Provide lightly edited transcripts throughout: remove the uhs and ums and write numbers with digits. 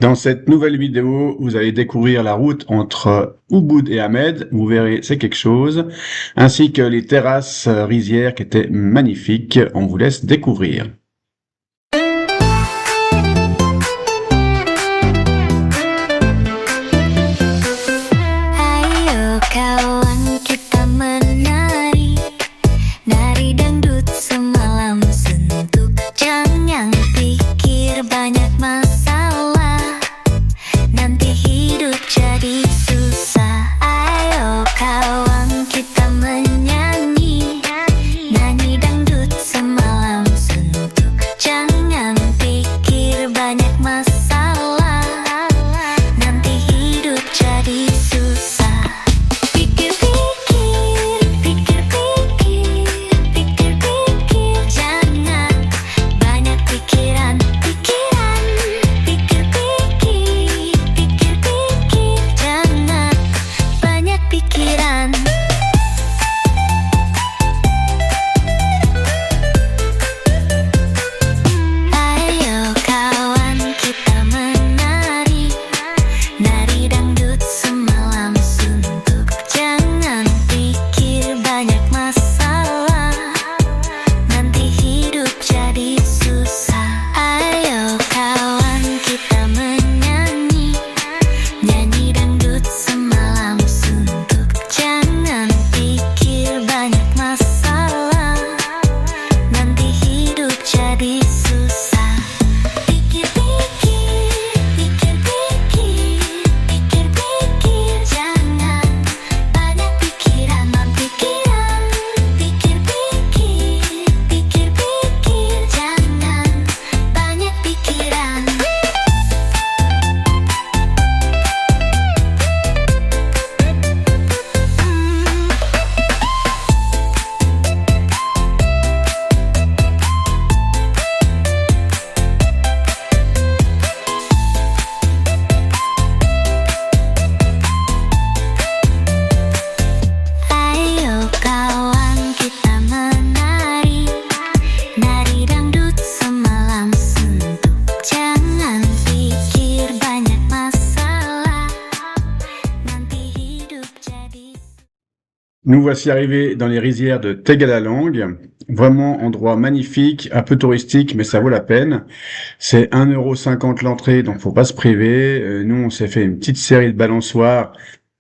Dans cette nouvelle vidéo, vous allez découvrir la route entre Ubud et Ahmed, vous verrez c'est quelque chose, ainsi que les terrasses rizières qui étaient magnifiques. On vous laisse découvrir. Ayo kawan kita menari, nari dangdut semalam suntuk. Jangan pikir banyak masalah, nanti hidup jadi susah. Ayo kawan kita menyanyi, nyanyi dangdut semalam suntuk. Jangan pikir banyak masalah, nanti hidup jadi susah. Pikir-pikir, pikir-pikir, pikir-pikir, jangan banyak pikiran, pikiran. Pikir-pikir, pikir-pikir, jangan banyak pikiran. Ayo kawan kita menari, nari dangdut semalam suntuk. Jangan pikir banyak masalah, nanti hidup jadi susah. Ayo kawan kita menyanyi, nyanyi dangdut semalam suntuk. Jangan pikir banyak masalah, nanti hidup jadi susah. Pikir-pikir, pikir-pikir, pikir-pikir, jangan banyak pikiran, pikiran. Pikir-pikir, pikir-pikir, jangan banyak pikiran. Ayo kawan kita menari, nari dangdut semalam suntuk. Jangan pikir banyak masalah, nanti hidup jadi. Nous voici arrivés dans les rizières de Tegalalang. Vraiment endroit magnifique, un peu touristique, mais ça vaut la peine. C'est 1,50 € l'entrée, donc faut pas se priver. Nous, on s'est fait une petite série de balançoires.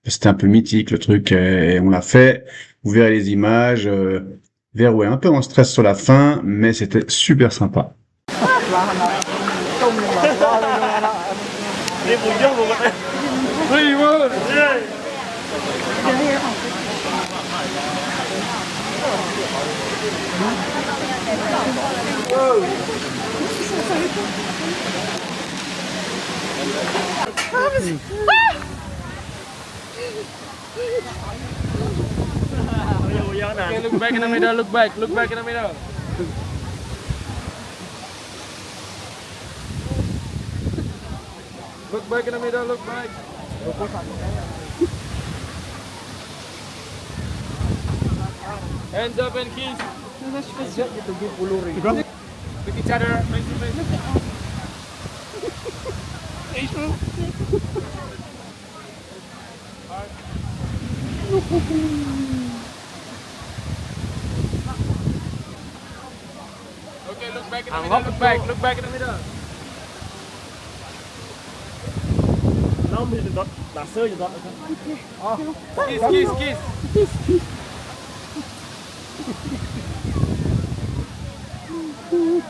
C'était un peu mythique le truc, et on l'a fait. Vous verrez les images. Véro est un peu en stress sur la fin, mais c'était super sympa. Okay, look back in the middle, look back in the middle. Look back in the middle, look back. Hands up and kiss. Look each other, face to face. Okay, look back in the middle, look back in the middle. Nó không được đọt, là sơ rồi đọt. Kiss, kiss, kiss.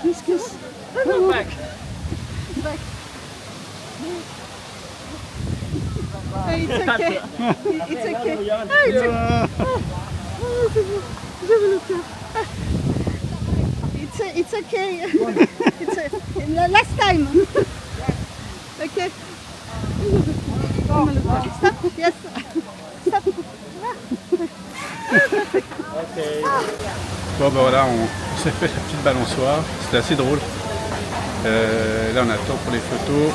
Kiss, kiss. Look back. Hey, it's okay. It's okay. It's okay. Last time. Okay. Stop. Yes. Stop. Bon ben voilà, on s'est fait la petite balançoire, c'était assez drôle. Là on attend pour les photos.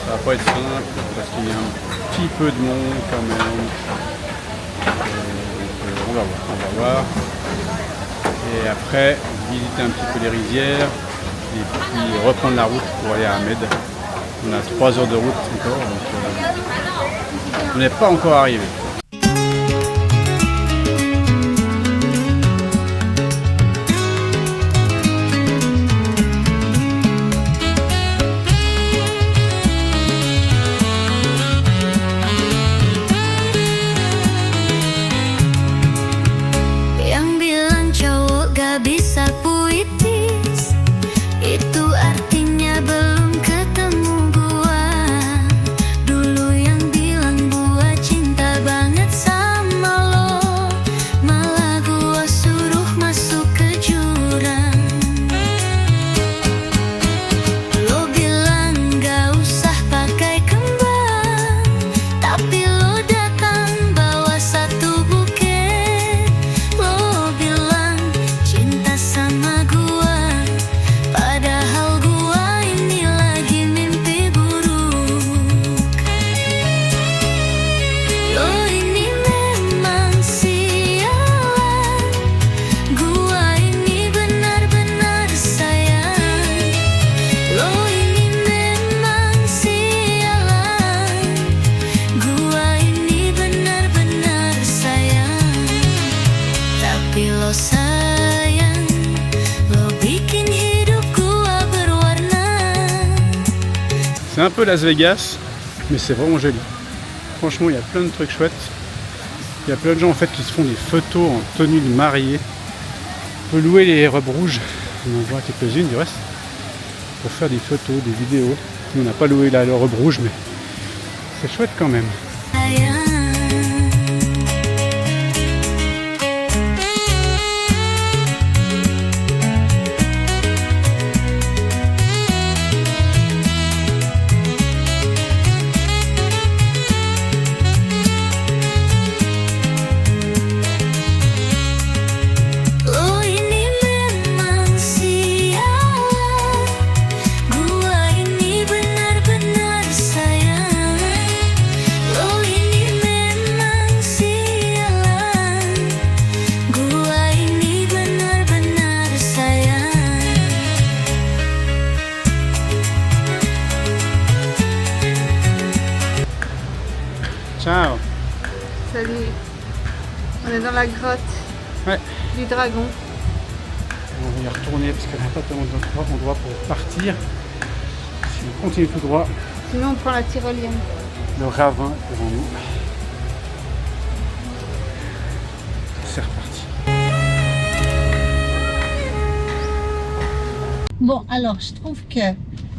Ça va pas être simple parce qu'il y a un petit peu de monde quand même. On va voir. Et après, visiter un petit peu les rizières et puis reprendre la route pour aller à Ahmed. On a 3 heures de route encore, donc on n'est pas encore arrivé. Yang bilang cowok gak bisa puitis, itu artinya belum ketemu gua. Dulu yang bilang gua cinta banget sama lo, malah gua suruh masuk ke jurang. Lo bilang gak usah pakai kembang, tapi lo datang bawa satu buket. Lo bilang cinta sama gua, padahal gua ini lagi mimpi buruk. Lo ini memang sialan, gua ini benar-benar sayang. Lo ini memang sialan, gua ini benar-benar sayang. Tapi lo sayang, lo bikin hidup gua berwarna. C'est un peu Las Vegas, mais c'est vraiment joli. Franchement, il y a plein de trucs chouettes. Il y a plein de gens en fait qui se font des photos en tenue de mariée. On peut louer les robes rouges, on en voit quelques-unes du reste, pour faire des photos, des vidéos. Nous, on n'a pas loué la robe rouge, mais c'est chouette quand même. Sayang. Lo ini memang sialan, gua ini benar-benar sayang. Lo ini memang sialan, gua ini benar-benar sayang. Ciao. Salut. On est dans la grotte Ouais. du dragon. On va y retourner parce qu'on n'a pas tellement d'endroit pour partir. Si on continue tout droit, Sinon, on prend la tyrolienne. le ravin devant nous. C'est reparti. Bon, alors, je trouve que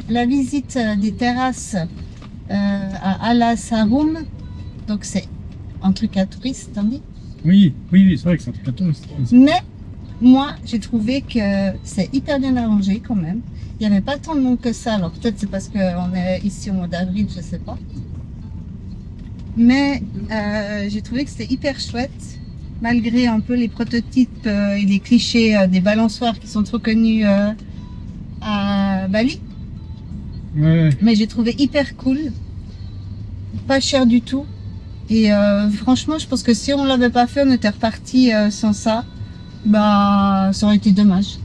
la visite des terrasses à Ala Sarum, donc c'est un truc à touristes, t'en dis? Oui, c'est vrai que c'est un truc à touriste. Mais moi, j'ai trouvé que c'est hyper bien arrangé quand même. Il n'y avait pas tant de monde que ça. Alors peut-être c'est parce qu'on est ici au mois d'avril, je sais pas. Mais j'ai trouvé que c'était hyper chouette, malgré un peu les prototypes et les clichés des balançoires qui sont trop connus à Bali. Ouais. Mais j'ai trouvé hyper cool, pas cher du tout. Et franchement, je pense que si on l'avait pas fait, on était reparti sans ça. Bah, ça aurait été dommage.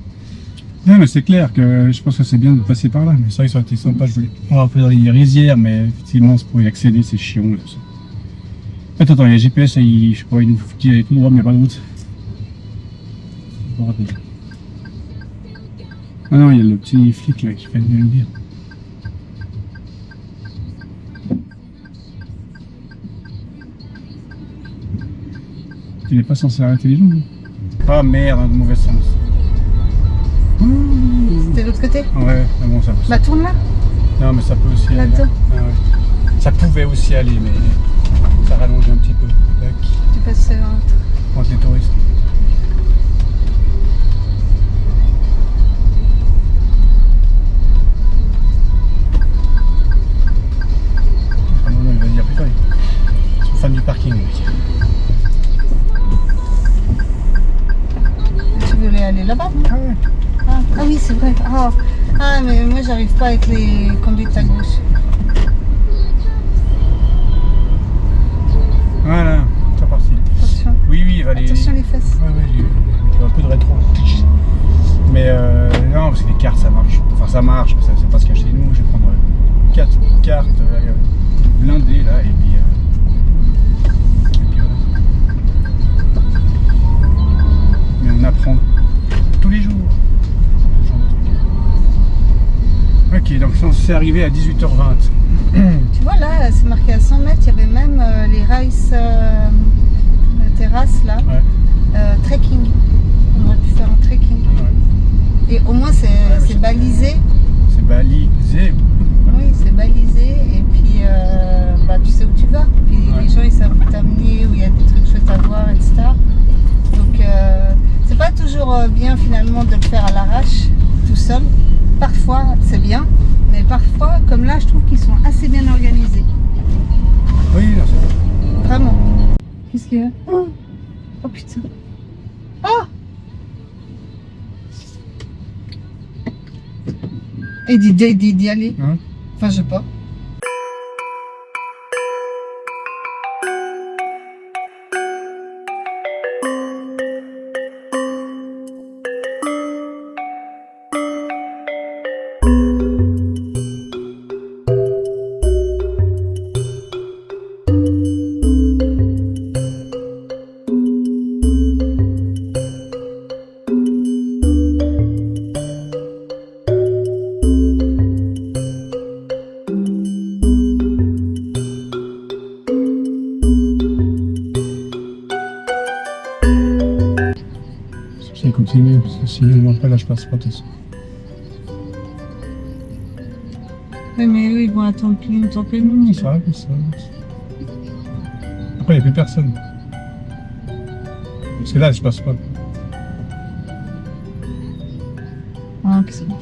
Non, mais c'est clair que je pense que c'est bien de passer par là. Mais c'est vrai que ça aurait été sympa. Je voulais pas dans les rizières, mais effectivement, c'est pour y accéder, c'est chiant. Là. En fait, attends, il y a GPS, je sais pas, il nous dit aller tout droit, mais il n'y a pas de route. Bordel. Ah non, il y a le petit flic là qui fait le dire. Il n'est pas censé arrêter les gens. Lui. Ah merde, dans le mauvais sens. C'était de l'autre côté? Ouais, mais bon, ça peut. Bah, tourne là. Non, mais ça peut aussi aller. Là-dedans. Ah, ouais. Ça pouvait aussi aller, mais ça rallonge un petit peu. Tac. Tu passes entre. Entre les touristes. Ah non, il va dire putain, ils sont fans du parking, mec. Tu voulais aller là-bas? Ah ouais. Ah oui, c'est vrai. Ah, mais moi, j'arrive pas avec les conduites à gauche. Voilà, c'est parti. Attention. Oui, il va aller. Attention les fesses. Ouais, il y a un peu de rétro. Mais non, parce que les cartes ça marche. Enfin, ça marche, mais ça c'est pas ce qu'il y a chez nous. Je vais prendre 4. carte blindée là, et puis voilà. Mais on apprend tous les jours. Ce genre de trucs. Ok, donc ça, c'est arrivé à 18h20. Tu vois là, c'est marqué à 100 mètres, il y avait même les rice terrasses là, Ouais. trekking. On aurait pu faire un trekking. Ouais. Et au moins c'est balisé. C'est balisé. Oui, c'est balisé et puis bah, tu sais où tu vas. Puis Ouais. les gens ils savent t'amener, où il y a des trucs chouettes à voir, etc. Donc c'est pas toujours bien finalement de le faire à l'arrache, tout seul. Parfois c'est bien, mais parfois, comme là, je trouve qu'ils sont assez bien organisés. Oui, non, c'est bon. Vraiment. Qu'est-ce qu'il y a? Oh putain. Oh! Et d'y aller. Hein? Enfin, je sais pas. C'est continuer, parce que sinon après là je passe pas tout ça. Oui, mais eux, ils vont attendre plus longtemps que nous. Ça arrive, ça. Après il n'y a plus personne. Parce que là je passe pas. Ah, que c'est bon.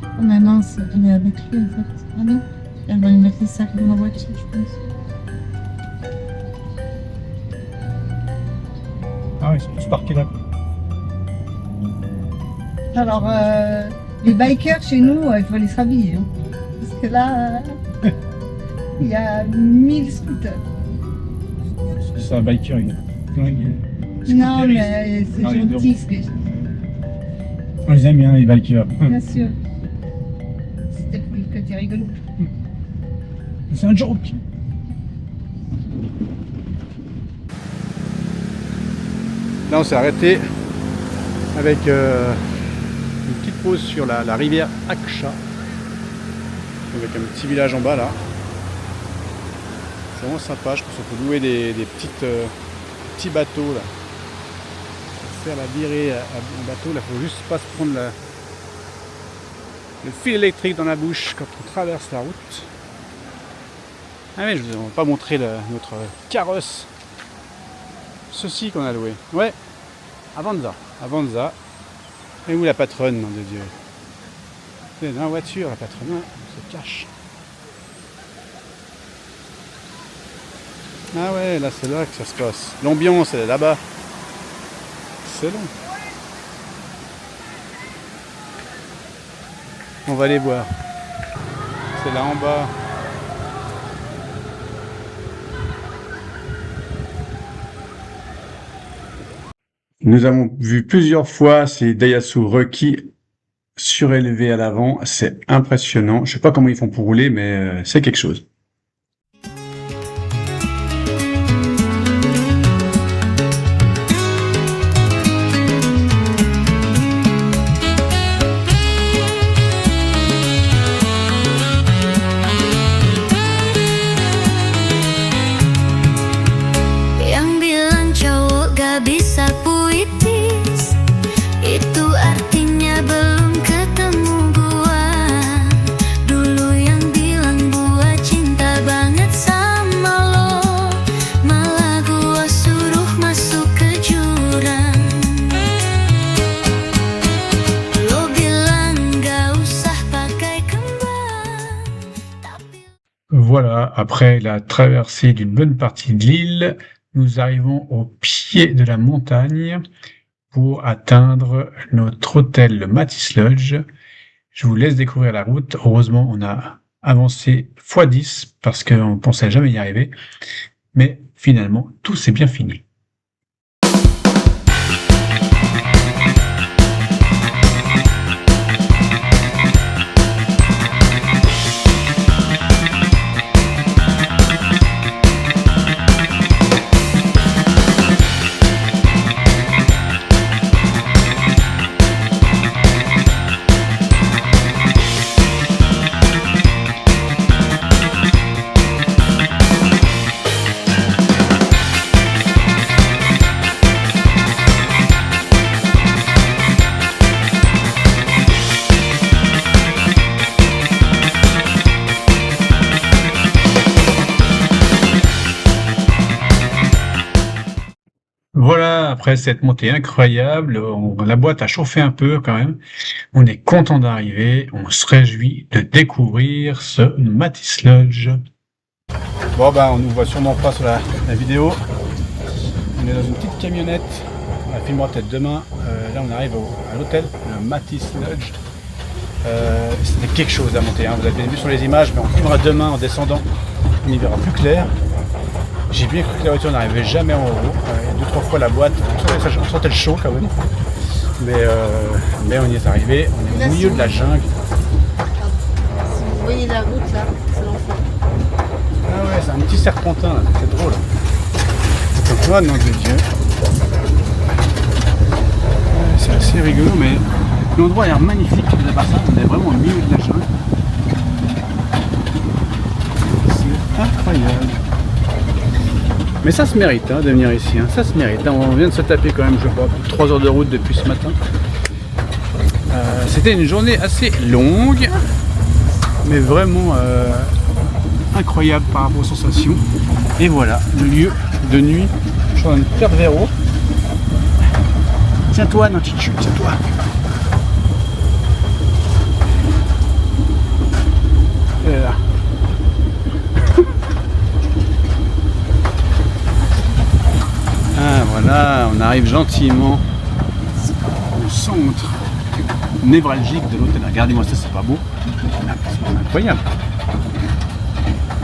Oh, mais non, elle est avec lui en fait. Ah non? Elle va lui mettre les sacs dans la voiture, je pense. Ah oui, c'est juste parqué là. Alors, les bikers chez nous, il faut aller se rhabiller. Hein. Parce que là, il y a 1000 scooters. C'est un biker, il est plein Non, mais c'est Ah, les gentil ce que je dis, On les aime bien les bikers. bien sûr. C'était pour le côté rigolo. C'est un joke. Là on s'est arrêté avec une petite pause sur la rivière Aksha, avec un petit village en bas là. C'est vraiment sympa, je pense qu'on peut louer des petits bateaux là. Pour faire la virée en bateau, là faut juste pas se prendre le fil électrique dans la bouche quand on traverse la route. Ah oui, je vous ai pas montré notre carrosse. Ceci qu'on a loué. Ouais, Avanza. Avanza. Et où la patronne, nom de Dieu? Elle est dans la voiture, la patronne. Ouais, elle se cache. Ah ouais, là c'est là que ça se passe. L'ambiance, elle est là-bas. Excellent. On va aller voir. C'est là en bas. Nous avons vu plusieurs fois ces Daihatsu Rocky surélevés à l'avant. C'est impressionnant. Je sais pas comment ils font pour rouler, mais c'est quelque chose. Yang bilang cowok gak bisa puitis, itu artinya belum ketemu gua. Dulu yang bilang gua cinta banget sama lo, malah gua suruh masuk ke jurang. Lo bilang gak usah pakai kembang, tapi Voilà, après la traversée d'une bonne partie de l'île, nous arrivons au pied de la montagne pour atteindre notre hôtel, le Matisse Lodge. Je vous laisse découvrir la route. Heureusement, on a avancé x10 parce qu'on pensait jamais y arriver. Mais finalement, tout s'est bien fini. après cette montée incroyable, la boîte a chauffé un peu quand même. On est content d'arriver, on se réjouit de découvrir ce Matisse Lodge. Bon ben on nous voit sûrement pas sur la vidéo. On est dans une petite camionnette, on la filmera peut-être demain. Là on arrive à l'hôtel, le Matisse Lodge. C'était quelque chose à monter, hein. Vous avez vu sur les images, mais on filmera demain en descendant, on y verra plus clair. J'ai bien cru que la voiture n'arrivait jamais en haut. Il y a 2-3 fois la boîte, on sentait le chaud quand même. Mais on y est arrivé, on est au milieu de la jungle. Si vous voyez la route là, c'est l'enfer. Ah ouais, c'est un petit serpentin là, c'est drôle. Oh nom de Dieu. C'est assez rigolo, mais l'endroit a l'air magnifique. À part ça, on est vraiment au milieu de la jungle. C'est incroyable. Mais ça se mérite de venir ici, hein. Ça se mérite. On vient de se taper quand même, je crois, 3 heures de route depuis ce matin. C'était une journée assez longue, mais vraiment incroyable par rapport aux sensations. Et voilà, le lieu de nuit. Je suis en train de faire de véro. Tiens-toi, non, tiens-toi. Elle est là. Ah voilà, on arrive gentiment au centre névralgique de l'hôtel. Regardez-moi ça, c'est pas beau. C'est incroyable.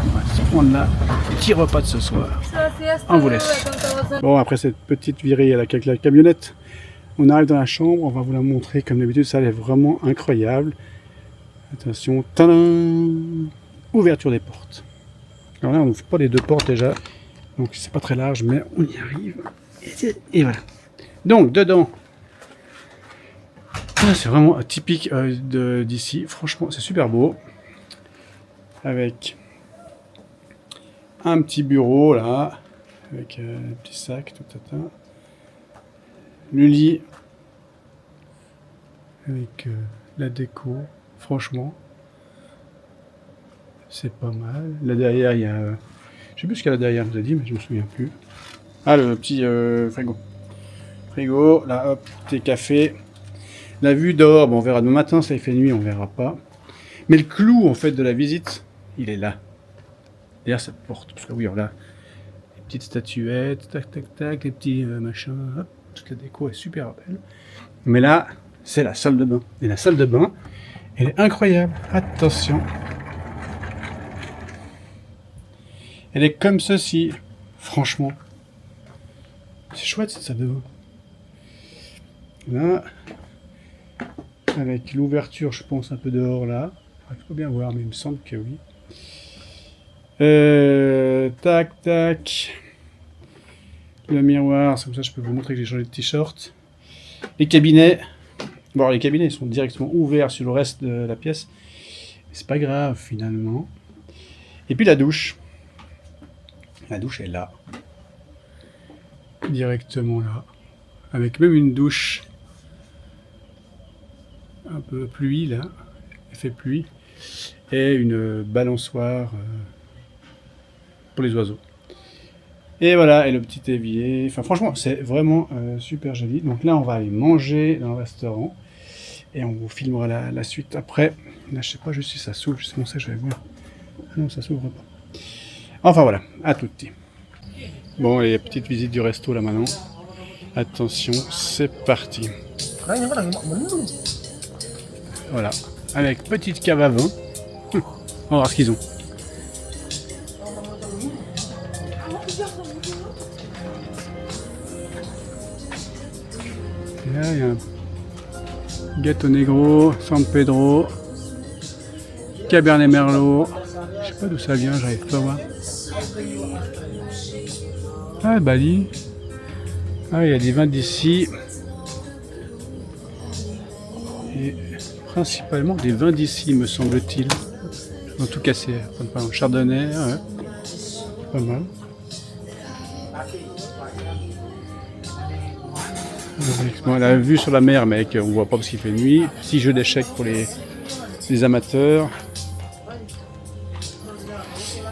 On va se prendre là, petit repas de ce soir. On vous laisse. Bon, après cette petite virée avec la camionnette, on arrive dans la chambre, on va vous la montrer comme d'habitude, ça a l'air vraiment incroyable. Attention, tadam, ouverture des portes. Alors là, on n'ouvre pas les 2 portes déjà, donc c'est pas très large, mais on y arrive. Et voilà. Donc, dedans, c'est vraiment typique d'ici. Franchement, c'est super beau. Avec un petit bureau là, avec un petit sac, tout à l'heure. Le lit avec la déco, franchement, c'est pas mal. Là derrière, il y a, je sais plus ce qu'il y a là derrière, je vous ai dit, mais je me souviens plus. Ah, le petit frigo, là, hop, thé, café. La vue dehors, bon, on verra demain matin, ça il fait nuit, on verra pas. Mais le clou, en fait, de la visite, il est là. Derrière cette porte, parce que oui, voilà, les petites statuettes, tac, tac, tac, les petits machins, hop. Toute la déco est super belle. Mais là, c'est la salle de bain. Et la salle de bain, elle est incroyable. Attention. Elle est comme ceci. Franchement. C'est chouette cette salle de bain. Là. Avec l'ouverture, je pense, un peu dehors là. Il faut bien voir, mais il me semble que oui. Tac, tac. Le miroir, c'est comme ça je peux vous montrer que j'ai changé de t-shirt. Les cabinets. Bon, les cabinets sont directement ouverts sur le reste de la pièce. C'est pas grave finalement. Et puis la douche. La douche est là. Directement là. Avec même une douche un peu pluie là. Effet pluie. Et une balançoire pour les oiseaux. Et voilà, et le petit évier. Enfin, franchement, c'est vraiment super joli. Donc là, on va aller manger dans le restaurant. Et on vous filmera la suite après. Là, je sais pas juste si ça s'ouvre. C'est bon, ça, je vais voir. Ah non, ça s'ouvre pas. Enfin, voilà. À tout petit. Bon, et petite visite du resto, là, maintenant. Attention, c'est parti. Voilà. Avec petite cave à vin. On va voir ce qu'ils ont. Et là, il y a un Gâteau Negro, San Pedro, Cabernet Merlot. Je sais pas d'où ça vient, j'arrive pas à voir. Ah, Bali. Ah, il y a des vins d'ici. Et principalement des vins d'ici, me semble-t-il. En tout cas, c'est un chardonnay. Ouais. Pas mal. Bon, la vue sur la mer, mec, on voit pas parce qu'il fait nuit. Petit jeu d'échecs pour les amateurs.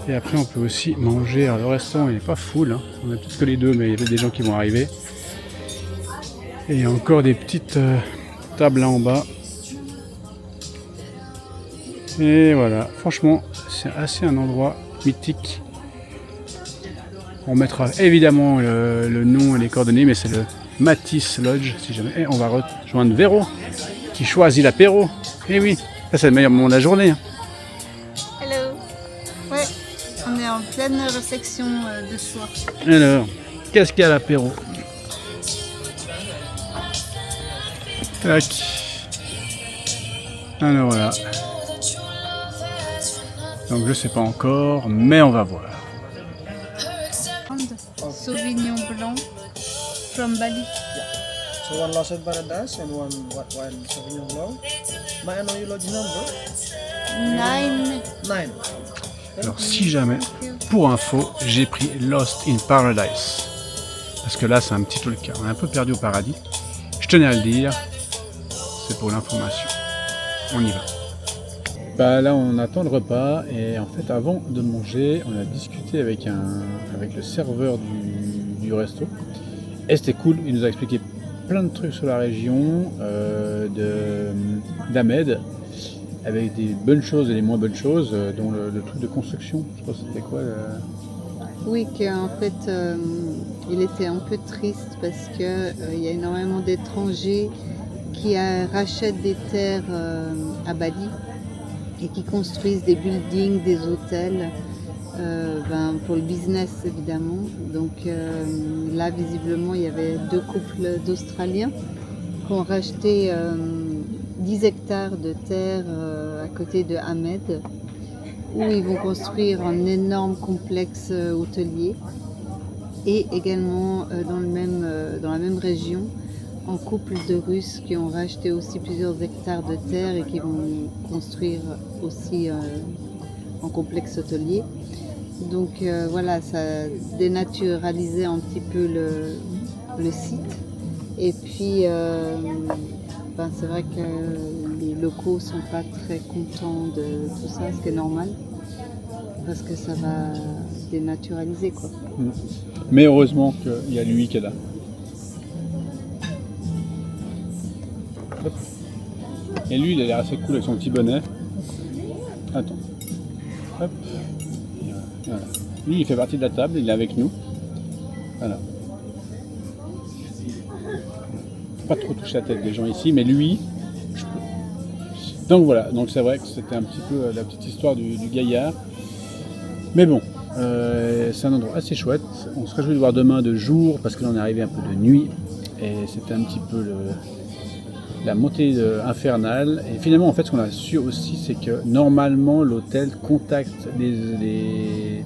Et après, on peut aussi manger. Alors, le restaurant, il n'est pas full. Hein. On a peut-être que les deux, mais il y avait des gens qui vont arriver. Et il y a encore des petites tables là en bas. Et voilà, franchement, c'est assez un endroit mythique. On mettra évidemment le nom et les coordonnées, mais c'est le Matisse Lodge, si jamais. Et on va rejoindre Véro, qui choisit l'apéro. Et oui, ça c'est le meilleur moment de la journée. Hello. Ouais, on est en pleine réflexion de choix. Alors, qu'est-ce qu'il y a à l'apéro? Tac. Alors voilà. Donc je sais pas encore, mais on va voir. Sauvignon blanc from Bali. So one Lost in Paradise and one Sauvignon Blanc. May I know your lodge number? 9. Alors si jamais, pour info, j'ai pris Lost in Paradise. Parce que là c'est un petit peu le cas, on est un peu perdu au paradis. Je tenais à le dire, c'est pour l'information. On y va. Bah là on attend le repas et en fait avant de manger on a discuté avec le serveur du resto et c'était cool, il nous a expliqué plein de trucs sur la région d'Ahmed avec des bonnes choses et des moins bonnes choses dont le truc de construction, je sais pas c'était quoi Oui, qu'en fait il était un peu triste parce que il y a énormément d'étrangers qui rachètent des terres à Bali et qui construisent des buildings, des hôtels pour le business évidemment. Donc là visiblement il y avait 2 couples d'Australiens qui ont racheté 10 hectares de terre à côté de Ahmed où ils vont construire un énorme complexe hôtelier et également dans la même région un couple de Russes qui ont racheté aussi plusieurs hectares de terre et qui vont construire aussi un complexe hôtelier. Donc voilà, ça dénaturalisait un petit peu le site. Et puis c'est vrai que les locaux sont pas très contents de tout ça, ce qui est normal, parce que ça va dénaturaliser quoi. Mais heureusement qu'il y a lui qui est là. Hop. Et lui il a l'air assez cool avec son petit bonnet. Attends. Hop. Voilà. Lui il fait partie de la table, il est avec nous. Voilà. Faut pas trop toucher la tête des gens ici, mais lui, je peux. Donc voilà, donc c'est vrai que c'était un petit peu la petite histoire du gaillard. Mais bon, c'est un endroit assez chouette. On se réjouit de voir demain de jour parce que là on est arrivé un peu de nuit. Et c'était un petit peu la montée infernale. Et finalement, en fait, ce qu'on a su aussi, c'est que normalement, l'hôtel contacte les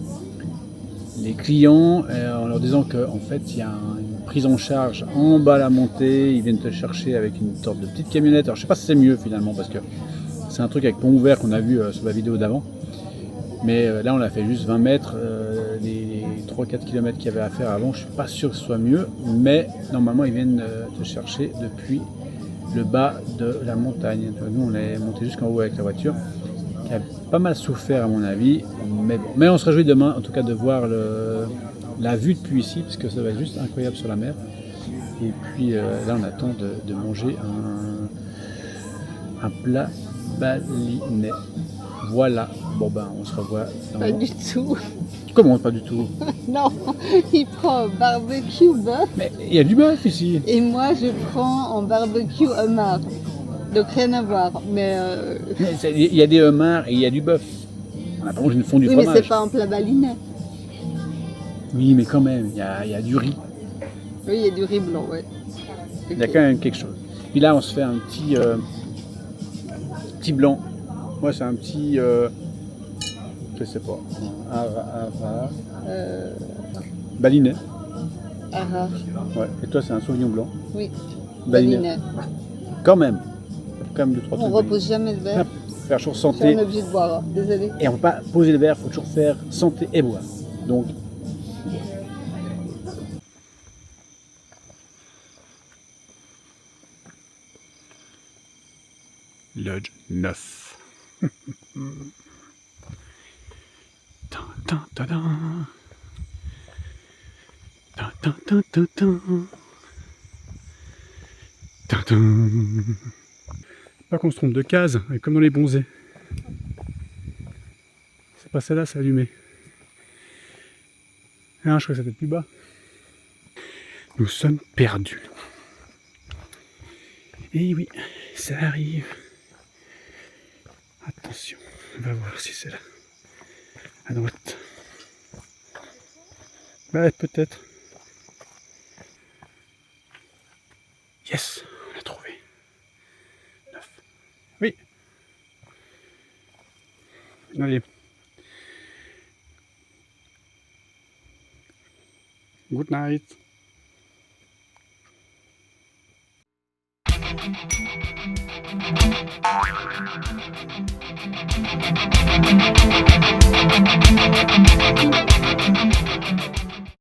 clients en leur disant qu'en fait, il y a une prise en charge en bas à la montée. Ils viennent te chercher avec une sorte de petite camionnette. Alors, je sais pas si c'est mieux finalement, parce que c'est un truc avec pont ouvert qu'on a vu sur la vidéo d'avant. Mais là, on a fait juste 20 mètres. Les 3-4 km qu'il y avait à faire avant, je suis pas sûr que ce soit mieux. Mais normalement, ils viennent te chercher depuis le bas de la montagne. Nous on est monté jusqu'en haut avec la voiture qui a pas mal souffert à mon avis, mais bon. Mais on se réjouit demain en tout cas de voir la vue depuis ici parce que ça va être juste incroyable sur la mer. Et puis là on attend de manger un plat balinais. Voilà, bon ben on se revoit Pas du tout. Comment pas du tout? Non, il prend un barbecue bœuf Mais il y a du bœuf ici. et moi je prends un barbecue homard. Donc rien à voir. Mais Il y a des homards et il y a du bœuf. On a pas mangé une fondue oui, mais fromage. c'est pas un plat balinais. Oui, mais quand même, il y a du riz. Oui, il y a du riz blanc, ouais. Il y a quand même quelque chose. Puis là, on se fait un petit blanc. Moi, c'est un petit, je sais pas, balinais. Ah, Ouais. Et toi, c'est un sauvignon blanc. oui, Balinais. balinais. Quand même. Quand même 2-3 On trucs. repose jamais le verre. Faire toujours Je santé. suis obligé de boire, hein. Désolée. Et on ne peut pas poser le verre, il faut toujours faire santé et boire. Donc, Lodge 9. Pas qu'on se trompe de case, comme dans les bronzés. C'est pas celle-là, c'est allumé. Ah, je crois que ça peut être plus bas. Nous sommes perdus. Et oui, ça arrive. Attention, on va voir si c'est là. À droite. Bah, peut-être. Yes, on l'a trouvé. 9. Oui. Allez. Good night.